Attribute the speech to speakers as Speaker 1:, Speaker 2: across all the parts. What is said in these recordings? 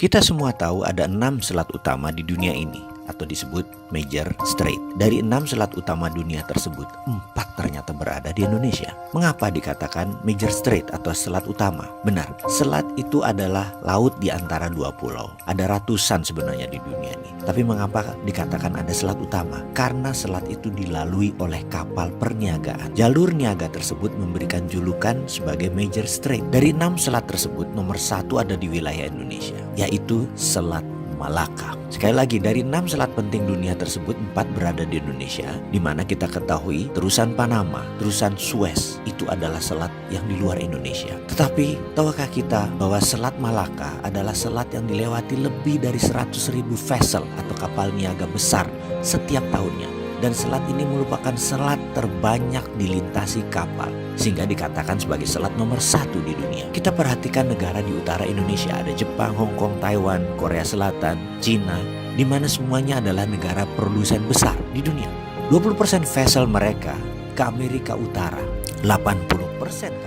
Speaker 1: Kita semua tahu ada 6 selat utama di dunia ini, atau disebut Major Strait. Dari 6 selat utama dunia tersebut, 4 ternyata berada di Indonesia. Mengapa dikatakan Major Strait atau selat utama? Benar, selat itu adalah laut di antara dua pulau. Ada ratusan sebenarnya di dunia ini. Tapi mengapa dikatakan ada selat utama? Karena selat itu dilalui oleh kapal perniagaan. Jalur niaga tersebut memberikan julukan sebagai Major Strait. Dari 6 selat tersebut, nomor 1 ada di wilayah Indonesia, yaitu Selat Malaka. Sekali lagi, dari 6 selat penting dunia tersebut, 4 berada di Indonesia, di mana kita ketahui terusan Panama, terusan Suez itu adalah selat yang di luar Indonesia. Tetapi tahukah kita bahwa Selat Malaka adalah selat yang dilewati lebih dari 100.000 vessel atau kapal niaga besar setiap tahunnya. Dan selat ini merupakan selat terbanyak dilintasi kapal, sehingga dikatakan sebagai selat nomor 1 di dunia. Kita perhatikan negara di utara Indonesia, ada Jepang, Hong Kong, Taiwan, Korea Selatan, Cina, di mana semuanya adalah negara produsen besar di dunia. 20% vessel mereka ke Amerika Utara, 80%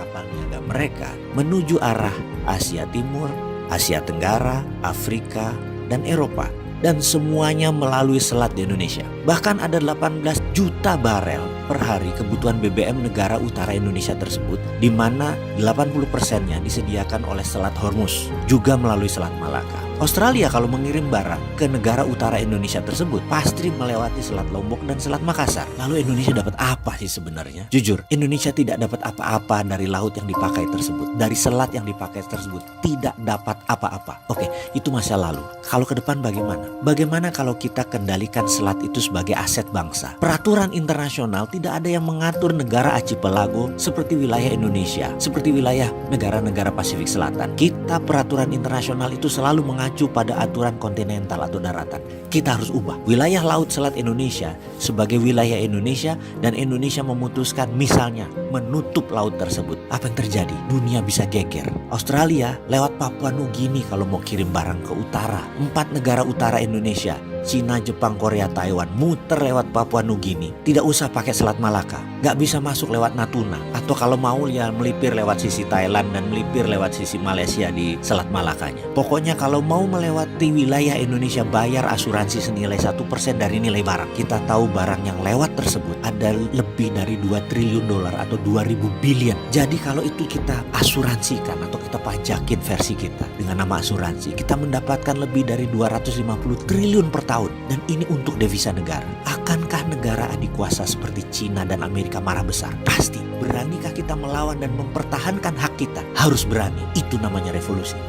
Speaker 1: kapal niaga mereka menuju arah Asia Timur, Asia Tenggara, Afrika, dan Eropa. Dan semuanya melalui selat di Indonesia. Bahkan ada 18 juta barel per hari kebutuhan BBM negara utara Indonesia tersebut, di mana 80%-nya disediakan oleh Selat Hormuz, juga melalui Selat Malaka. Australia kalau mengirim barang ke negara utara Indonesia tersebut pasti melewati Selat Lombok dan Selat Makassar. Lalu Indonesia dapat apa sih sebenarnya? Jujur, Indonesia tidak dapat apa-apa dari laut yang dipakai tersebut, dari selat yang dipakai tersebut, tidak dapat apa-apa. Oke, itu masa lalu. Kalau ke depan bagaimana? Bagaimana kalau kita kendalikan selat itu sebagai aset bangsa? Peraturan internasional tidak ada yang mengatur negara archipelago seperti wilayah Indonesia, seperti wilayah negara-negara Pasifik Selatan. Kita peraturan internasional itu selalu mengacu pada aturan kontinental atau daratan. Kita harus ubah wilayah laut selat Indonesia sebagai wilayah Indonesia, dan Indonesia memutuskan misalnya menutup laut tersebut. Apa yang terjadi? Dunia bisa geger. Australia lewat Papua Nugini kalau mau kirim barang ke utara. 4 negara utara Indonesia, Cina, Jepang, Korea, Taiwan, muter lewat Papua Nugini. Tidak usah pakai Selat Malaka. Gak bisa masuk lewat Natuna. Atau kalau mau ya melipir lewat sisi Thailand dan melipir lewat sisi Malaysia di Selat Malakanya. Pokoknya kalau mau melewati wilayah Indonesia, bayar asuransi senilai 1% dari nilai barang. Kita tahu barang yang lewat tersebut ada lebih dari 2 triliun dolar atau 2000 billion. Jadi kalau itu kita asuransikan atau kita pajakin versi kita dengan nama asuransi, kita mendapatkan lebih dari 250 triliun per tahun. Dan ini untuk devisa negara. Akankah negara adik kuasa seperti Cina dan Amerika marah besar? Pasti. Beranikah kita melawan dan mempertahankan hak kita? Harus berani. Itu namanya revolusi.